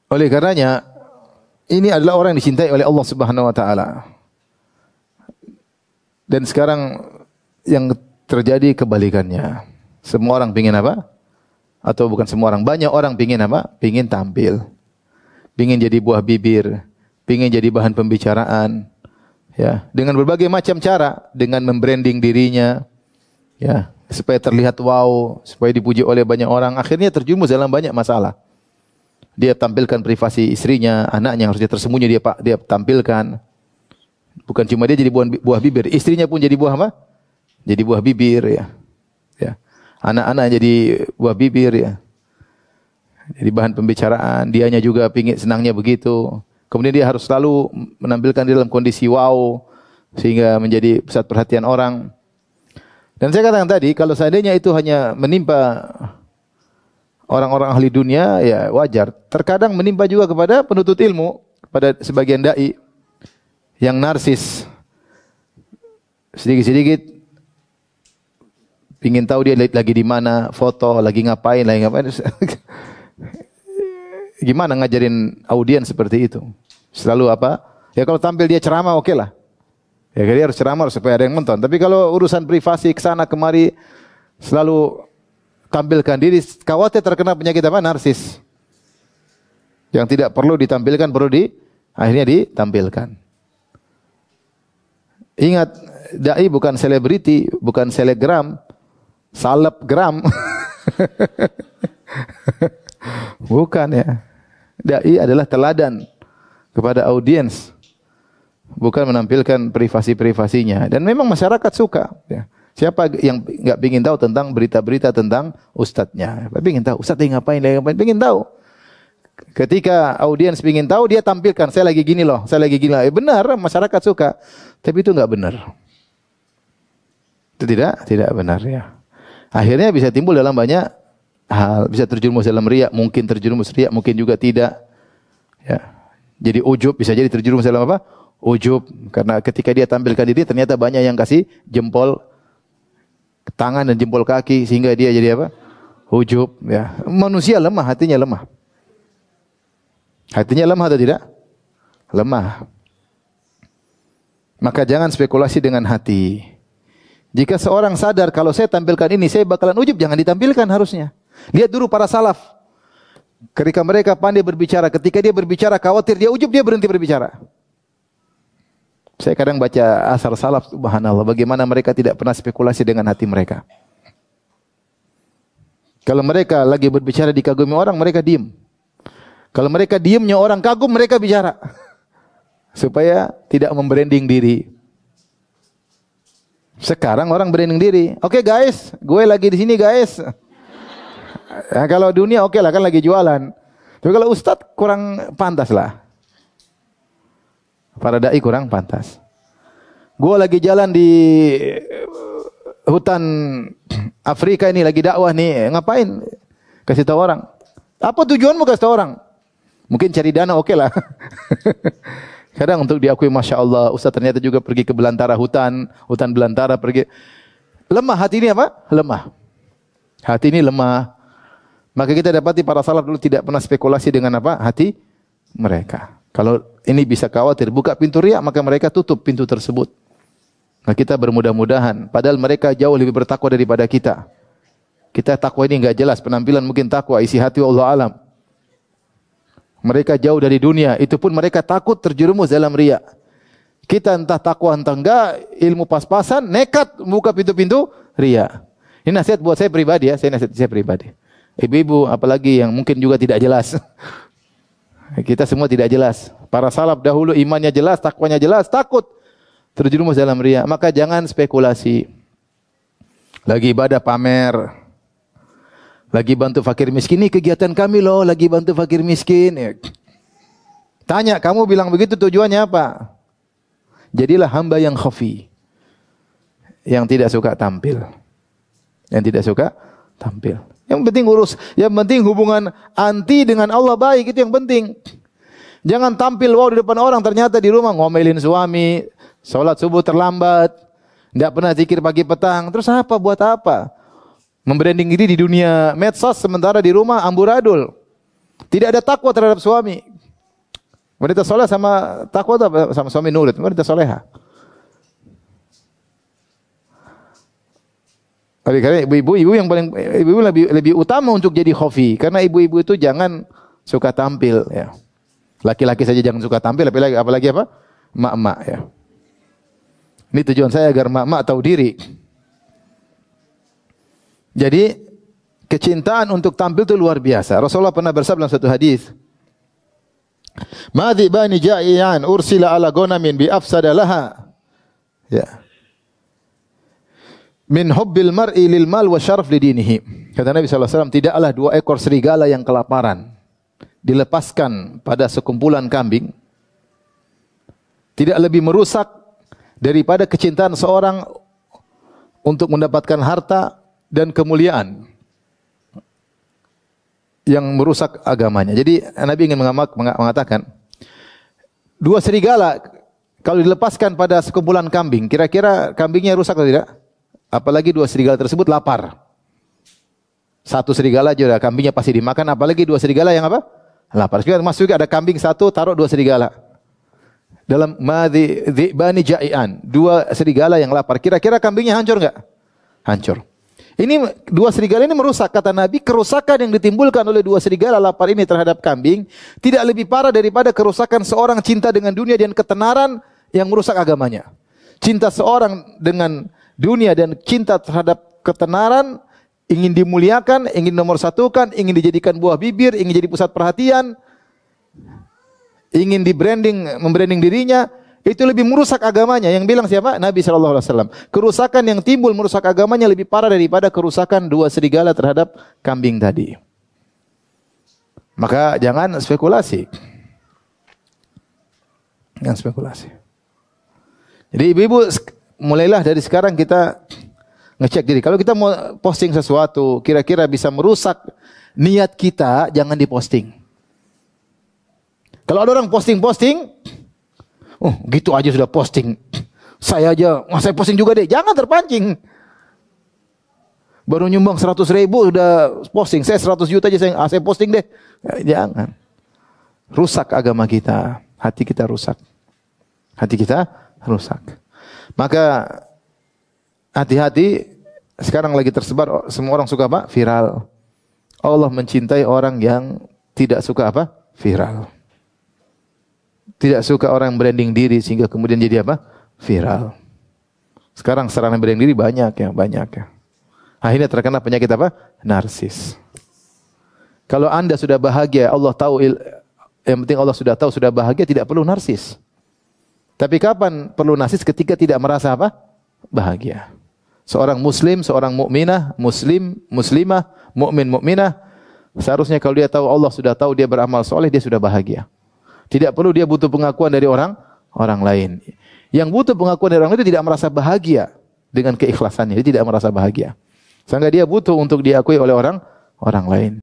Oleh karenanya, ini adalah orang yang dicintai oleh Allah Subhanahu wa taala. Dan sekarang yang terjadi kebalikannya. Semua orang pingin apa? Atau bukan semua orang, banyak orang pingin apa? Pingin tampil. Pingin jadi buah bibir, pingin jadi bahan pembicaraan. Ya, dengan berbagai macam cara, dengan membranding dirinya, ya, supaya terlihat wow, supaya dipuji oleh banyak orang, akhirnya terjerumus dalam banyak masalah. Dia tampilkan privasi istrinya, anaknya yang harusnya tersembunyi dia tampilkan. Bukan cuma dia jadi buah bibir, istrinya pun jadi buah apa? Jadi buah bibir, ya. Ya. Anak-anak jadi buah bibir, ya. Jadi bahan pembicaraan, dianya juga pingin senangnya begitu. Kemudian dia harus selalu menampilkan diri dalam kondisi wow sehingga menjadi pusat perhatian orang. Dan saya katakan tadi, kalau seandainya itu hanya menimpa orang-orang ahli dunia, ya wajar. Terkadang menimpa juga kepada penuntut ilmu, kepada sebagian dai yang narsis. Sedikit-sedikit pingin tahu dia lagi di mana, foto, lagi ngapain. Gimana ngajarin audiens seperti itu? Selalu apa? Ya kalau tampil dia ceramah oke lah. Ya dia harus ceramah supaya ada yang nonton. Tapi kalau urusan privasi kesana kemari selalu tampilkan diri, khawatir terkena penyakit apa? Narsis. Yang tidak perlu ditampilkan akhirnya ditampilkan. Ingat, dai bukan selebriti, bukan selebgram, salebgram. Bukan ya. Dai adalah teladan kepada audiens, bukan menampilkan privasi-privasinya. Dan memang masyarakat suka. Ya. Siapa yang nggak ingin tahu tentang berita-berita tentang ustadznya? Ingin tahu ustadz yang ngapain? Ingin tahu. Ketika audiens ingin tahu, dia tampilkan. Saya lagi gini loh, saya lagi gini. Benar, masyarakat suka. Tapi itu nggak benar. Itu tidak benar ya. Akhirnya bisa timbul dalam banyak hal, bisa terjerumus dalam riya, mungkin terjerumus riya, mungkin juga tidak. Ya. Jadi ujub, bisa jadi terjerumus dalam apa? Ujub, karena ketika dia tampilkan diri ternyata banyak yang kasih jempol tangan dan jempol kaki sehingga dia jadi apa? Ujub, ya. Manusia lemah, hatinya lemah. Hatinya lemah atau tidak? Lemah. Maka jangan spekulasi dengan hati. Jika seorang sadar kalau saya tampilkan ini saya bakalan ujub, jangan ditampilkan harusnya. Lihat dulu para salaf. Ketika mereka pandai berbicara, ketika dia berbicara khawatir dia ujub, dia berhenti berbicara. Saya kadang baca asar salaf, subhanallah, bagaimana mereka tidak pernah spekulasi dengan hati mereka. Kalau mereka lagi berbicara dikagumi orang, mereka diam. Kalau mereka diamnya orang kagum, mereka bicara. Supaya tidak membranding diri. Sekarang orang branding diri. Oke guys, gue lagi di sini guys. Nah, kalau dunia oke lah kan lagi jualan. Tapi kalau ustadz kurang pantas lah. Para dai kurang pantas. Gue lagi jalan di hutan Afrika ini lagi dakwah nih. Ngapain? Kasih tahu orang. Apa tujuanmu kasih tahu orang? Mungkin cari dana oke lah. Kadang untuk diakui Masya Allah, ustaz ternyata juga pergi ke belantara hutan belantara pergi. Lemah hati ini apa? Lemah. Hati ini lemah. Maka kita dapati para salaf dulu tidak pernah spekulasi dengan apa? Hati mereka. Kalau ini bisa khawatir, buka pintu riya, maka mereka tutup pintu tersebut. Nah kita bermudah-mudahan, padahal mereka jauh lebih bertakwa daripada kita. Kita takwa ini enggak jelas, penampilan mungkin takwa, isi hati Allah alam. Mereka jauh dari dunia, itu pun mereka takut terjerumus dalam riya. Kita entah takwa entah enggak, ilmu pas-pasan, nekat membuka pintu-pintu riya. Ini nasihat buat saya pribadi ya, nasihat saya pribadi. Ibu-ibu apalagi yang mungkin juga tidak jelas. Kita semua tidak jelas. Para salaf dahulu imannya jelas, takwanya jelas, takut terjerumus dalam riya. Maka jangan spekulasi. Lagi ibadah pamer. Lagi bantu fakir miskin, ini kegiatan kami loh, lagi bantu fakir miskin. Tanya, kamu bilang begitu tujuannya apa? Jadilah hamba yang khafi. Yang tidak suka tampil. Yang tidak suka tampil. Yang penting urus, yang penting hubungan anti dengan Allah baik, itu yang penting. Jangan tampil wow di depan orang, ternyata di rumah ngomelin suami, sholat subuh terlambat, tidak pernah zikir pagi petang, terus apa, buat apa? Membranding diri di dunia medsos, sementara di rumah amburadul. Tidak ada takwa terhadap suami. Wanita soleh sama takwa itu sama suami nurut. Wanita soleha. Tapi karena ibu-ibu yang paling ibu lebih utama untuk jadi khofi. Karena ibu-ibu itu jangan suka tampil. Ya. Laki-laki saja jangan suka tampil. Apalagi apa? Mak-mak. Ya. Ini tujuan saya agar mak-mak tahu diri. Jadi kecintaan untuk tampil itu luar biasa. Rasulullah pernah bersabda dalam satu hadis. Ma dhibani ja'ian ursila ala gonamin bi afsada laha. Ya. Min hubbil mar'i lil mal wa syaraf li dinihi. Kata Nabi sallallahu alaihi wasallam, tidaklah dua ekor serigala yang kelaparan dilepaskan pada sekumpulan kambing tidak lebih merusak daripada kecintaan seorang untuk mendapatkan harta dan kemuliaan yang merusak agamanya. Jadi Nabi ingin mengatakan, dua serigala kalau dilepaskan pada sekumpulan kambing, kira-kira kambingnya rusak atau tidak? Apalagi dua serigala tersebut lapar. Satu serigala aja udah kambingnya pasti dimakan, apalagi dua serigala yang apa? Lapar. Masuk juga ada kambing satu, taruh dua serigala. Dalam dzibani ja'ian, dua serigala yang lapar. Kira-kira kambingnya hancur enggak? Hancur. Ini dua serigala ini merusak, kata Nabi, kerusakan yang ditimbulkan oleh dua serigala lapar ini terhadap kambing tidak lebih parah daripada kerusakan seorang cinta dengan dunia dan ketenaran yang merusak agamanya. Cinta seorang dengan dunia dan cinta terhadap ketenaran, ingin dimuliakan, ingin nomorsatukan, ingin dijadikan buah bibir, ingin jadi pusat perhatian, ingin membranding dirinya, itu lebih merusak agamanya. Yang bilang siapa? Nabi SAW. Kerusakan yang timbul merusak agamanya lebih parah daripada kerusakan dua serigala terhadap kambing tadi. Maka jangan spekulasi. Jangan spekulasi. Jadi ibu-ibu, mulailah dari sekarang kita ngecek diri. Kalau kita mau posting sesuatu, kira-kira bisa merusak niat kita, jangan diposting. Kalau ada orang posting-posting, oh gitu aja sudah posting. Saya aja, saya posting juga deh. Jangan terpancing. Baru nyumbang 100.000 sudah posting. Saya 100 juta aja saya posting deh. Jangan. Rusak agama kita. Hati kita rusak. Hati kita rusak. Maka hati-hati, sekarang lagi tersebar, semua orang suka apa? Viral. Allah mencintai orang yang tidak suka apa? Viral. Tidak suka orang branding diri sehingga kemudian jadi apa? Viral. Sekarang sarana branding diri banyak ya. Akhirnya terkena penyakit apa? Narsis. Kalau Anda sudah bahagia, Allah tahu, yang penting Allah sudah tahu sudah bahagia, tidak perlu narsis. Tapi kapan perlu narsis? Ketika tidak merasa apa? Bahagia. Seorang muslim, seorang mukminah, muslimah, mukminah, seharusnya kalau dia tahu Allah sudah tahu dia beramal soleh, dia sudah bahagia. Tidak perlu dia butuh pengakuan dari orang lain. Yang butuh pengakuan dari orang lain itu tidak merasa bahagia dengan keikhlasannya. Dia tidak merasa bahagia. Sehingga dia butuh untuk diakui oleh orang lain.